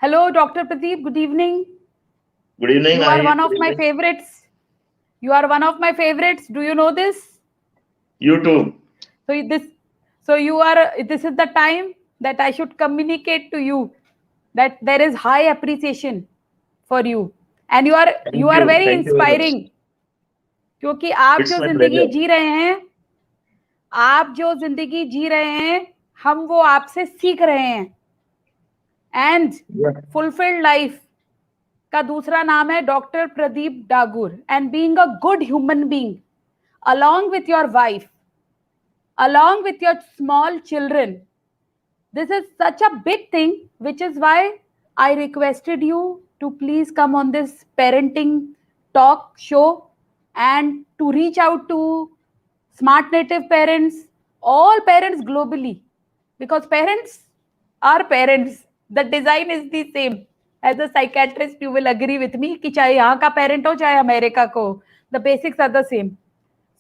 Hello, Dr. Pradeep. Good evening. Good evening, You are Naheed. one Good of my evening. favorites. You are one of my favorites. Do you know this? You too. So this, so you are. This is the time that I should communicate to you that there is high appreciation for you, and you Thank are you. very Thank you very much. inspiring. क्योंकि आप It's जो my जिंदगी pleasure. जी रहे हैं, आप जो जिंदगी जी रहे हैं, हम वो आपसे सीख रहे हैं. And Yeah. फुलफिल्ड लाइफ का दूसरा नाम है doctor Pradeep Dagur. And being a good human being along with your wife, along with your small children, this is such a big thing, which is why I requested you to please come on this parenting talk show and to reach out to smart native parents, all parents globally, because parents are parents. The design is the same. As a psychiatrist, you will agree with me कि चाहे यहाँ का parent हो चाहे America को, the basics are the same.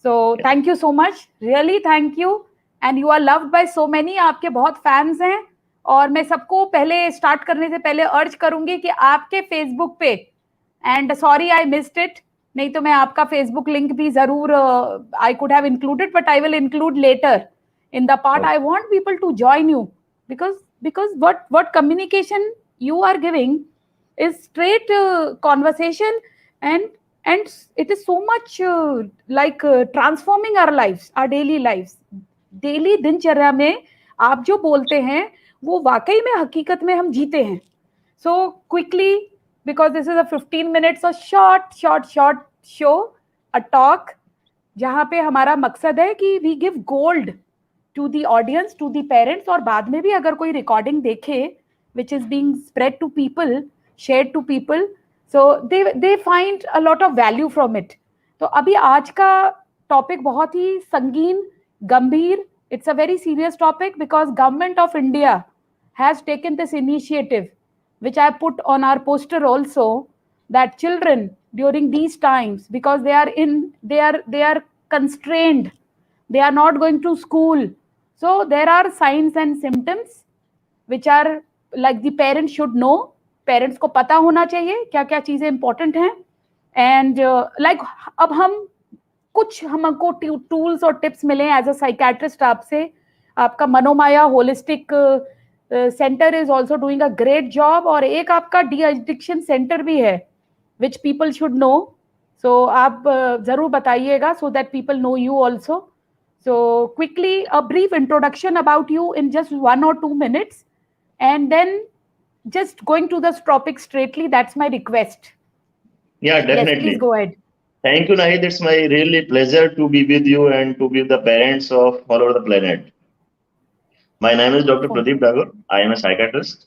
So thank you so much, really thank you, and you are loved by so many. आपके बहुत fans हैं और मैं सबको पहले स्टार्ट करने से पहले अर्ज करूंगी कि आपके फेसबुक पे, and sorry I missed it, नहीं तो मैं आपका फेसबुक लिंक भी जरूर I could have included, but I will include later in the part. I Okay. want people to join you because what communication you are giving is straight conversation, and it is so much like transforming our lives, our daily lives. Daily दिनचर्या में आप जो बोलते हैं वो वाकई में हकीकत में हम जीते हैं. So quickly, because this is a 15 minutes of short show, a talk, जहाँ पे हमारा मकसद है कि we give gold to the audience, to the parents, और बाद में भी अगर कोई रिकॉर्डिंग देखे which is being spread to people, share to people, so they find a lot of value from it. तो अभी आज का टॉपिक बहुत ही संगीन, गंभीर, it's a very serious topic because government of India has taken this initiative, which I put on our poster also, that children during these times, because they are constrained, they are not going to school, so there are signs and symptoms which are like the parents should know. Parents को पता होना चाहिए क्या क्या चीजें important हैं. And like अब हम कुछ हमको टूल्स और टिप्स मिले एज अ साइकेट्रिस्ट आपसे. आपका Manomaya holistic centre is also doing a great job, और एक आपका डी एडिक्शन सेंटर भी है which people should know. So आप जरूर बताइएगा so that people know you also. So quickly, a brief introduction about you in just 1 or 2 minutes, and then just going to the topic straightly. That's my request. Yeah, Yes, please definitely. go ahead. Thank you, Naheed. It's my really pleasure to be with you and to be with the parents of all over the planet. My name is Dr. Wonderful. Pradeep Dagur. I am a psychiatrist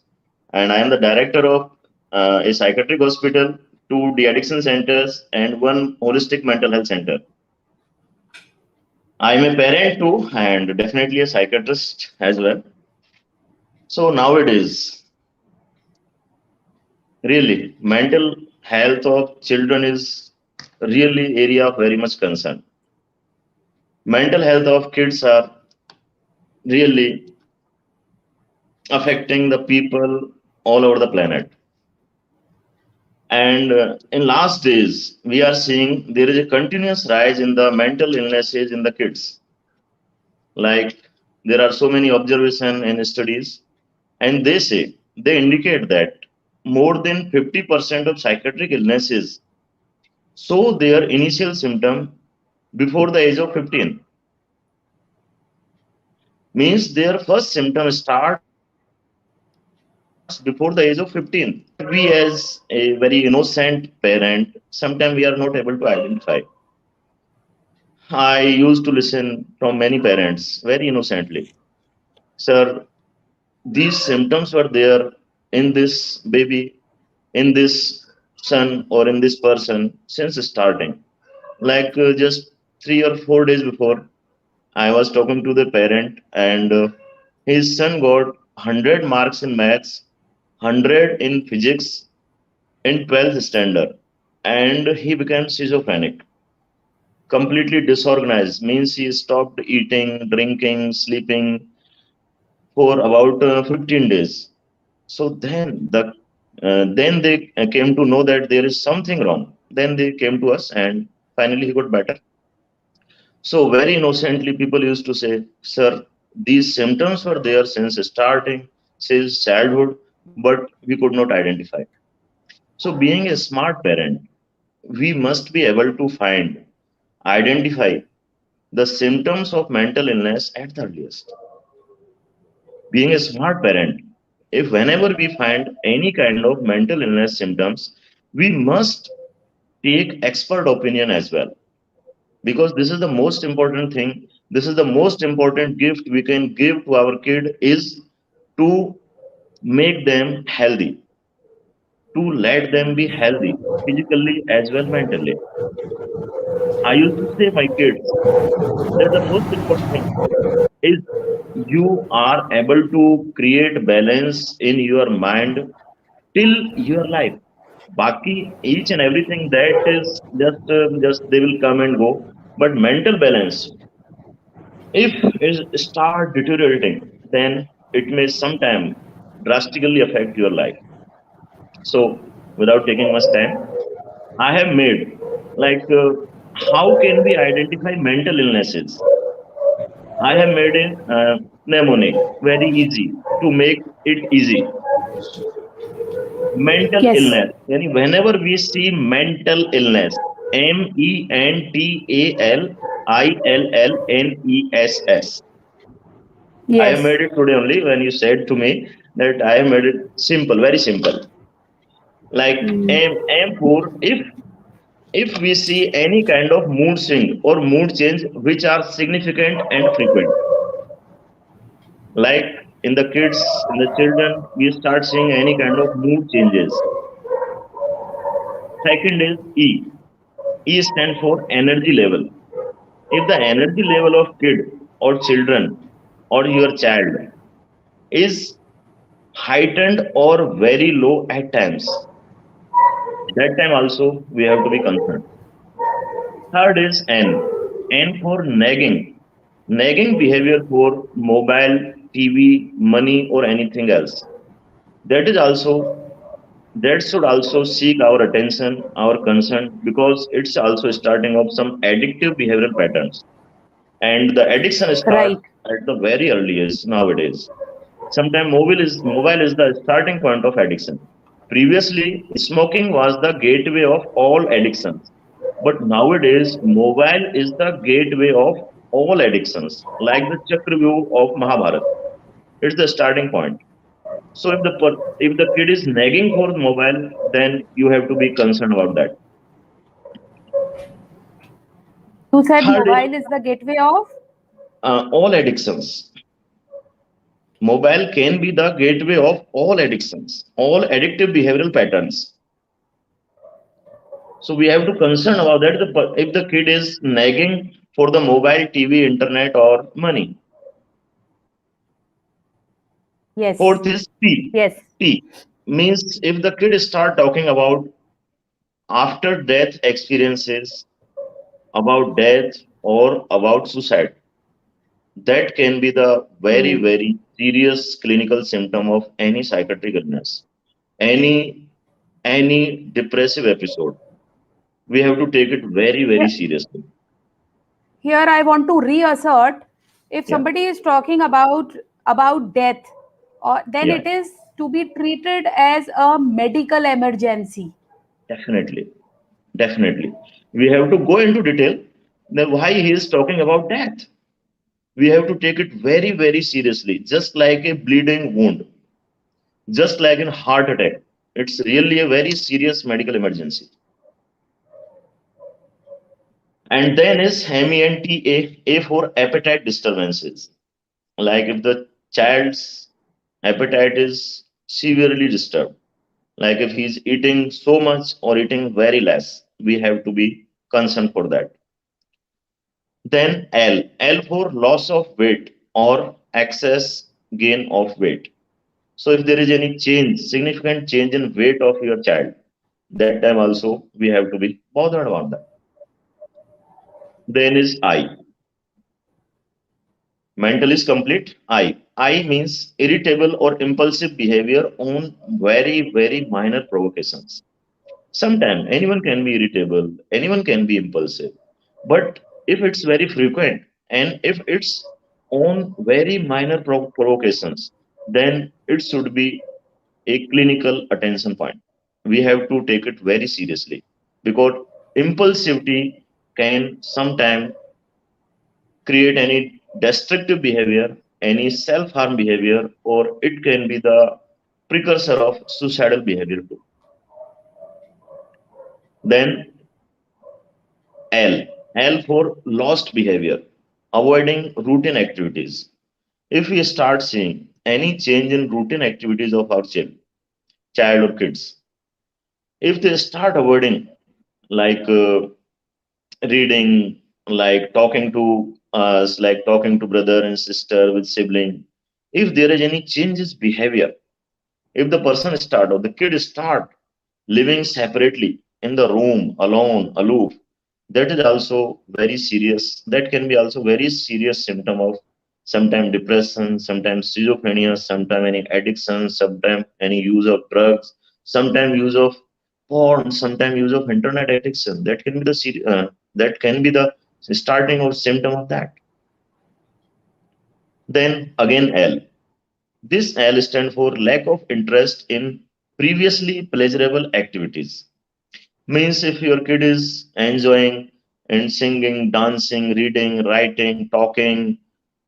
and I am the director of a psychiatric hospital, two de-addiction centers, and one holistic mental health center. I am a parent too and definitely a psychiatrist as well. So nowadays, really, mental health of children is really area of very much concern. Mental health of kids are really affecting the people all over the planet. And in last days, we are seeing there is a continuous rise in the mental illnesses in the kids. Like there are so many observations and studies, and they indicate that more than 50% of psychiatric illnesses show their initial symptom before the age of 15. Means their first symptom starts before the age of 15. We as a very innocent parent, sometimes we are not able to identify. I used to listen from many parents very innocently. Sir, these symptoms were there in this baby, in this son, or in this person since starting. Like just 3 or 4 days before, I was talking to the parent, and his son got 100 marks in maths, 100 in physics in 12th standard, and he became schizophrenic, completely disorganized. Means he stopped eating, drinking, sleeping for about 15 days. So then the Then they came to know that there is something wrong. Then they came to us, and finally he got better. So very innocently, people used to say, "Sir, these symptoms were there since starting, since childhood, but we could not identify." So being a smart parent, we must be able to find, identify the symptoms of mental illness at the earliest. Being a smart parent, if whenever we find any kind of mental illness symptoms, we must take expert opinion as well, because this is the most important thing. This is the most important gift we can give to our kid, is to make them healthy, to let them be healthy physically as well mentally. I used to say my kids that the most important thing is you are able to create balance in your mind till your life. Baki, each and everything that is just they will come and go. But mental balance, if it start deteriorating, then it may sometime drastically affect your life. So, without taking much time, I have made like how can we identify mental illnesses? I have made a mnemonic very easy to make it easy. Mental Yes. illness. Yani whenever we see mental illness, Mentallness. I have Yes. made it today only when you said to me that I have made it simple, very simple. Like Mm. M for if we see any kind of mood swing or mood change which are significant and frequent, like in the kids, in the children, we start seeing any kind of mood changes. Second is E. E stands for energy level. If the energy level of kid or children or your child is heightened or very low at times, that time also we have to be concerned. Third is N. N for nagging. Nagging behavior for mobile, TV, money, or anything else. That is also that should also seek our attention, our concern, because it's also starting of some addictive behavioral patterns. And the addiction Right. start at the very early age nowadays. Sometimes mobile is the starting point of addiction. Previously, smoking was the gateway of all addictions. But nowadays, mobile is the gateway of all addictions, like the Chakravyuh of Mahabharata. It's the starting point. So if the kid is nagging for mobile, then you have to be concerned about that. You said Third is mobile is the gateway of. all addictions. Mobile can be the gateway of all addictions, all addictive behavioral patterns. So we have to concern about that. If the kid is nagging for the mobile, TV, internet, or money. Yes. Fourth is T. Yes. T means if the kid start talking about after death experiences, about death or about suicide, that can be the very, Mm. very serious clinical symptom of any psychiatric illness, any any depressive episode. We have to take it very, very Here, seriously. here I want to reassert, if Yeah, somebody is talking about death, or then yeah, it is to be treated as a medical emergency. definitely, definitely. We have to go into detail then why he is talking about death. We have to take it very, very seriously, just like a bleeding wound, just like a heart attack. It's really a very serious medical emergency. And then is HEMI A for appetite disturbances. Like if the child's appetite is severely disturbed, like if he's eating so much or eating very less, we have to be concerned for that. Then L for loss of weight or excess gain of weight. So if there is any change, significant change in weight of your child, that time also we have to be bothered about that. Then is I. Mental is complete. I means irritable or impulsive behavior on very, very minor provocations. Sometimes anyone can be irritable, anyone can be impulsive. But if it's very frequent and if it's on very minor provocations, then it should be a clinical attention point. We have to take it very seriously because impulsivity can sometimes create any destructive behavior, any self harm behavior, or it can be the precursor of suicidal behavior too. Then L. L for lost behavior, avoiding routine activities. If we start seeing any change in routine activities of our child or kids, if they start avoiding like reading, like talking to us, like talking to brother and sister with sibling, if there is any changes behavior, if the person start or the kid start living separately in the room, alone, aloof, that is also very serious. That can be also very serious symptom of sometimes depression, sometimes schizophrenia, sometimes any addiction, sometimes any use of drugs, sometimes use of porn, sometimes use of internet addiction. That can be the that can be the starting or symptom of that. Then again L. This L stand for lack of interest in previously pleasurable activities. Means if your kid is enjoying and singing, dancing, reading, writing, talking,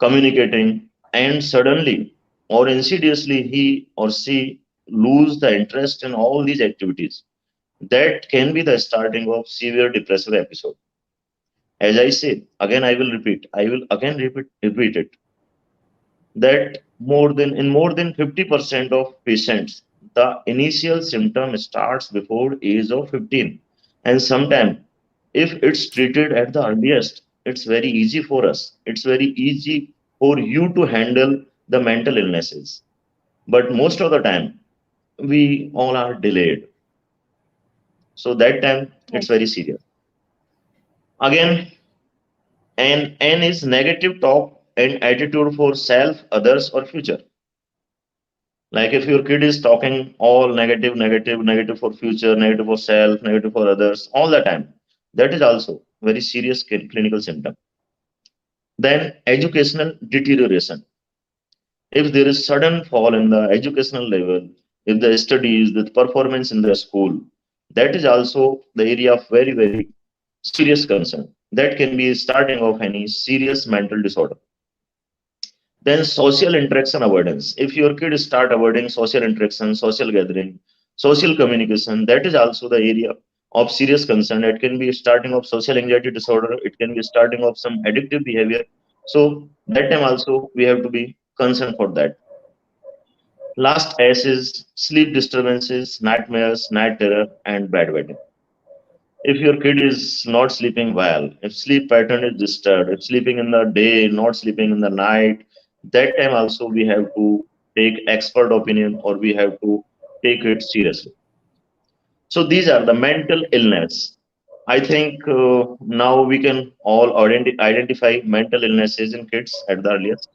communicating, and suddenly or insidiously he or she lose the interest in all these activities, that can be the starting of severe depressive episode. As I say, again I will repeat, I will again repeat it, that more than 50% of patients, the initial symptom starts before age of 15. And sometimes if it's treated at the earliest, it's very easy for us. It's very easy for you to handle the mental illnesses. But most of the time, we all are delayed. So that time, it's Yes. very serious. Again, and N is negative talk and attitude for self, others, or future. Like if your kid is talking all negative, negative, negative for future, negative for self, negative for others all the time, that is also very serious clinical symptom. Then educational deterioration. If there is sudden fall in the educational level, if the studies, the performance in the school, that is also the area of very, very serious concern. That can be starting of any serious mental disorder. Then social interaction avoidance. If your kid start avoiding social interaction, social gathering, social communication, that is also the area of serious concern. It can be starting of social anxiety disorder. It can be starting of some addictive behavior. So that time also we have to be concerned for that. Last S is sleep disturbances, nightmares, night terror, and bad wedding. If your kid is not sleeping well, if sleep pattern is disturbed, if sleeping in the day, not sleeping in the night, that time also we have to take expert opinion or we have to take it seriously. So these are the mental illness. I think now we can all identify mental illnesses in kids at the earliest.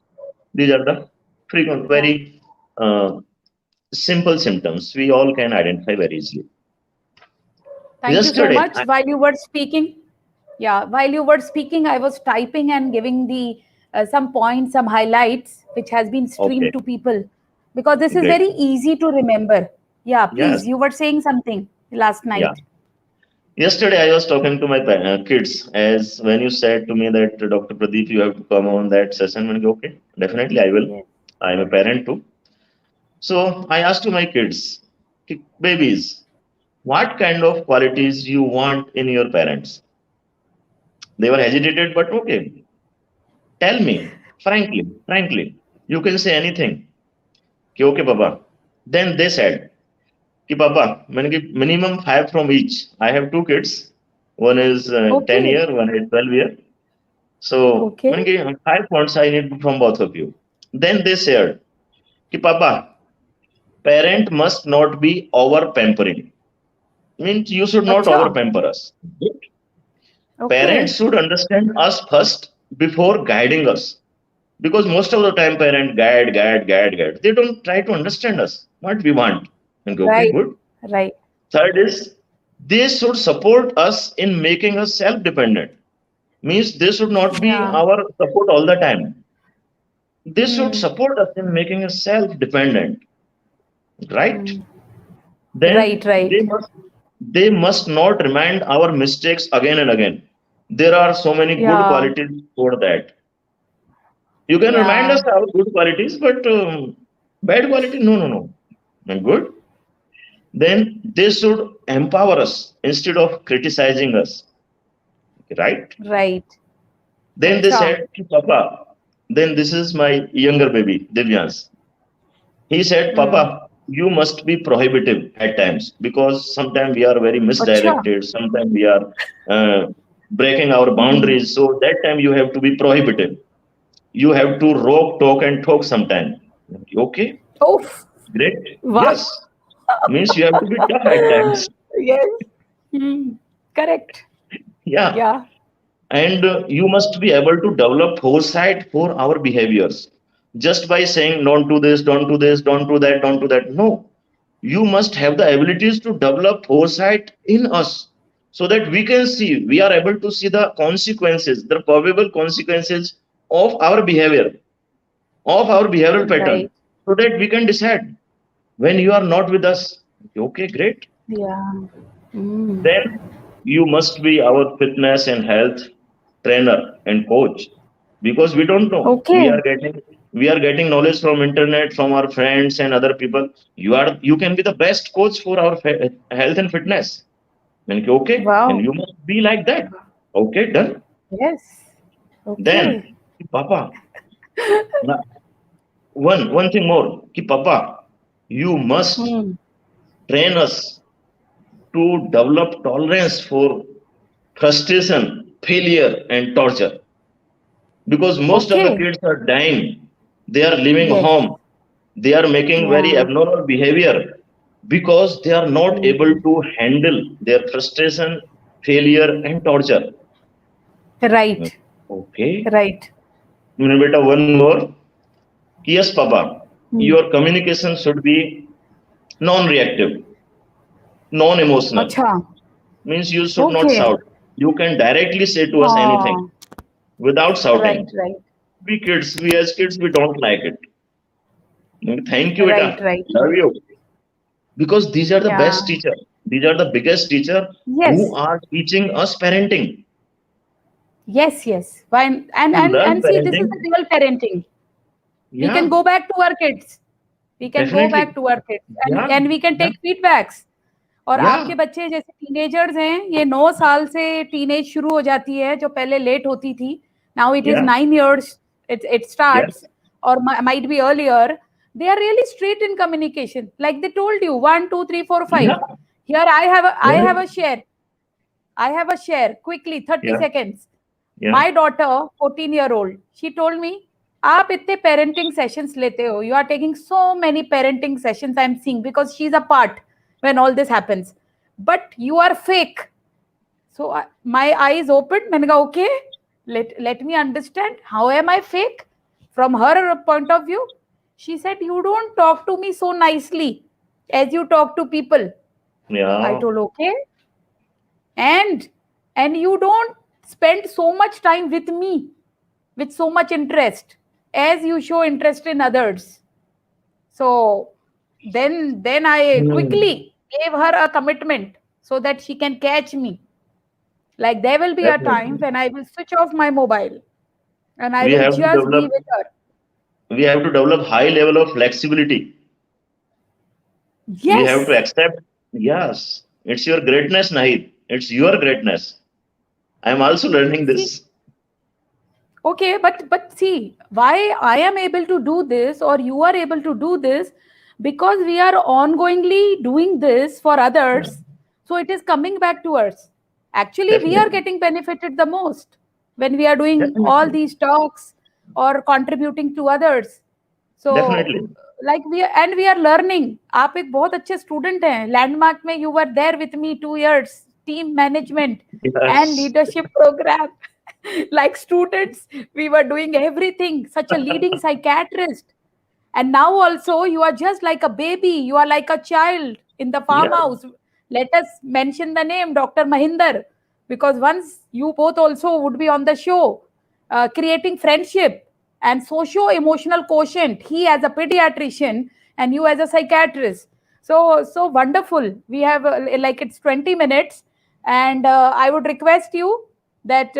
These are the frequent, Yeah. very simple symptoms we all can identify very easily. Thank you so Yesterday, much. While you were speaking, yeah, while you were speaking, I was typing and giving the some points, some highlights, which has been okay, streamed to people, because this is great. very easy to remember. Yeah, Yes, please. You were saying something last yeah. night. Yesterday, I was talking to my kids as when you said to me that Dr. Pradeep, you have to come on that session. And okay, definitely I will. Yes. I'm a parent too. So I asked to my kids, babies, what kind of qualities you want in your parents? They were hesitated, but okay, tell me frankly, you can say anything. कि, okay, Papa. Then they said, कि, Papa, मैंने कि minimum five from each. I have two kids. One is 10 Okay. year, one is 12 year. So मैंने Okay. कि 5 points I need from both of you. Then they said, कि, Papa, parent must not be over pampering. Means you should not over Acha. pamper us. Okay. Parents should understand us first before guiding us. Because most of the time parent guide. They don't try to understand us, what we want. And okay, Right. good. Right. Third is they should support us in making us self-dependent. Means they should not be Yeah. our support all the time. They should Hmm. support us in making us self-dependent, right? Hmm. Then Right. Right. they must not remind our mistakes again and again. There are so many good Yeah. qualities for that. You can remind Yeah. us our good qualities, but bad quality, no, no, no. And good. Then they should empower us instead of criticizing us, right? Right. Then they Acha. said, "Ki, Papa, then this is my younger baby, Divyans. He said, Hmm. Papa, you must be prohibitive at times because sometimes we are very Acha. misdirected, sometimes we are uh, breaking our Hmm. boundaries. So that time you have to be prohibitive. You have to rope, talk, and talk sometime. Okay, Oof. great. Wow. Yes, means you have to be tough at times. Yes. Hmm. Correct. Yeah, Yeah. and you must be able to develop foresight for our behaviors just by saying don't do this, don't do this, don't do that, don't do that. No, you must have the abilities to develop foresight in us so that we are able to see the consequences, the probable consequences of our behavior, of our behavioral Right. pattern, so that we can decide when you are not with us. Okay, great. Yeah. Hmm. Then you must be our fitness and health trainer and coach because we don't know. Okay. We are getting knowledge from internet, from our friends and other people. You can be the best coach for our health and fitness. And okay, and Wow. you must be like that. Okay, done. Yes. Then, Okay. Papa, na- one thing more. Ki Papa, you must Hmm. train us to develop tolerance for frustration, failure, and torture. Because most of the Okay. kids are dying, they are leaving Yes. home, they are making very Yeah. abnormal behavior because they are not able Hmm. to handle their frustration, failure, and torture. Right. Okay, Right. beta, one more. Yes, Papa, Hmm. your communication should be non-reactive, non-emotional. Acha. Means you should not Okay. shout. You can directly say to us anything Oh. without Right. shouting. Right. We as kids, we don't like it. Thank you, Right. Beta. Right. Love Right. you. Because these are the Yeah. best teacher. These are the biggest teacher who Yes. are teaching us parenting. Yes. Yes. Why? And To and learn and see, this is parenting, the real parenting. We can yeah, go back to our kids. We can go definitely. back to our kids, Yeah, and we can yeah, take feedbacks. और yeah, आपके बच्चे जैसे teenagers हैं, ये 9 साल से teenage शुरू हो जाती है जो पहले लेट होती थी. Now it is yeah, 9 years. It yeah, starts, or might be earlier. They are really straight in communication, like they told you, 1 2 3 4 5. yeah, Here I right, have a share. I have a share quickly, 30 yeah, seconds. yeah, My daughter, 14-year-old, she told me, आप इतने parenting sessions लेते हो. You are taking so many parenting sessions I'm seeing because she's a part when all this happens. But you are fake. So my eyes opened. मैंने कहा, okay, let me understand. How am I fake? From her point of view, she said, you don't talk to me so nicely as you talk to people. I yeah. told, okay. and and you don't spend so much time with me with so much interest as you show interest in others. So then I Hmm. quickly gave her a commitment so that she can catch me. Like there will be a time Definitely. when I will switch off my mobile and I We will have to just be develop. with her. We have to develop high level of flexibility. We have to Yes. accept. Yes, it's your greatness, Nahid. It's your greatness. I am also learning See, this. okay, but see, why I am able to do this or you are able to do this, because we are ongoingly doing this for Yeah, others, so it is coming back to us. Actually, we are definitely, getting benefited the most when we are doing all definitely, these talks or contributing to others. So definitely. like we are learning. आप एक बहुत अच्छे student हैं. Landmark में you were there with me 2 years, team management and Yes, leadership program. Like students, we were doing everything, such a leading psychiatrist. And now also, you are just like a baby, you are like a child in the Yeah, farmhouse. Let us mention the name Dr. Mahinder, because once you both also would be on the show, creating friendship and socio emotional quotient, he as a pediatrician and you as a psychiatrist. So wonderful. We have like it's 20 minutes, and I would request you that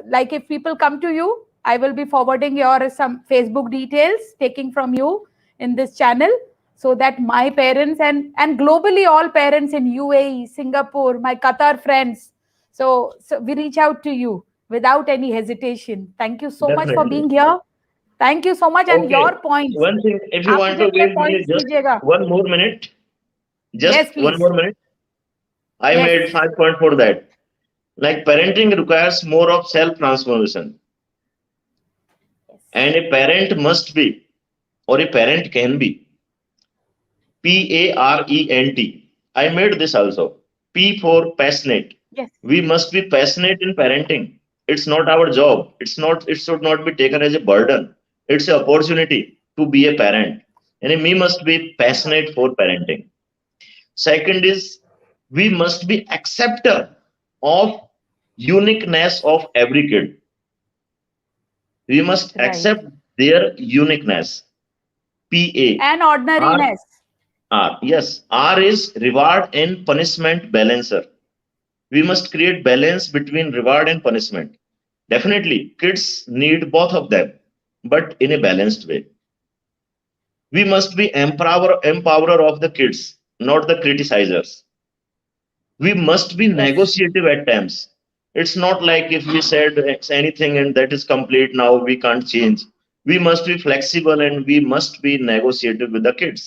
like if people come to you, I will be forwarding your some Facebook details taking from you in this channel, so that my parents and globally all parents in UAE, Singapore, my Qatar friends, so we reach out to you without any hesitation. Thank you so much for definitely. being here. Thank you so much. And Okay. your points, One thing, if you आप want मुझे to ये give me points just दीजिएगा. 1 more minute, Yes, just one please. more minute, I Yes. made 5 point for that. Like parenting requires more of self transformation, Yes. and a parent must be, or a parent can be, PARENT. I made this also. P for passionate. Yes. We must be passionate in parenting. It's not our job. It's not. It should not be taken as a burden. It's an opportunity to be a parent, and we must be Right. passionate for parenting. Second is we must be acceptor of uniqueness of every kid. We must Right. accept their uniqueness. And PAR. ordinariness. R. Yes, R is reward and punishment balancer. We must create balance between reward and punishment. Definitely, kids need both of them, but in a balanced way. We must be empowerer of the kids, not the criticizers. We must be Yes. negotiative at times. It's not like if we said anything and that is complete now, we can't change. We must be flexible and we must be negotiative with the kids.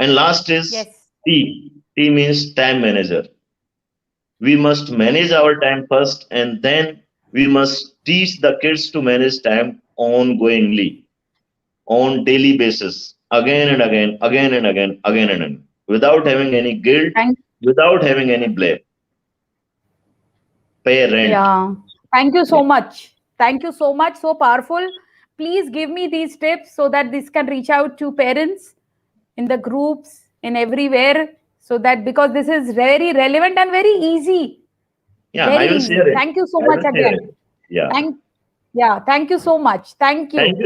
And last is Yes. T. T means time manager. We must manage our time first, and then we must teach the kids to manage time ongoingly, on daily basis, again and again, again and again, again and again, without having any guilt, Thank without having any blame. Parent. Yeah. Thank you Yeah, so much. Thank you so much. So powerful. Please give me these tips so that this can reach out to parents in the groups, in everywhere, so that because this is very relevant and very easy. yeah, Very I will easy. share it. Thank you so I much will share again. it. Yeah. Thank yeah, thank you so much. Thank Thank you. you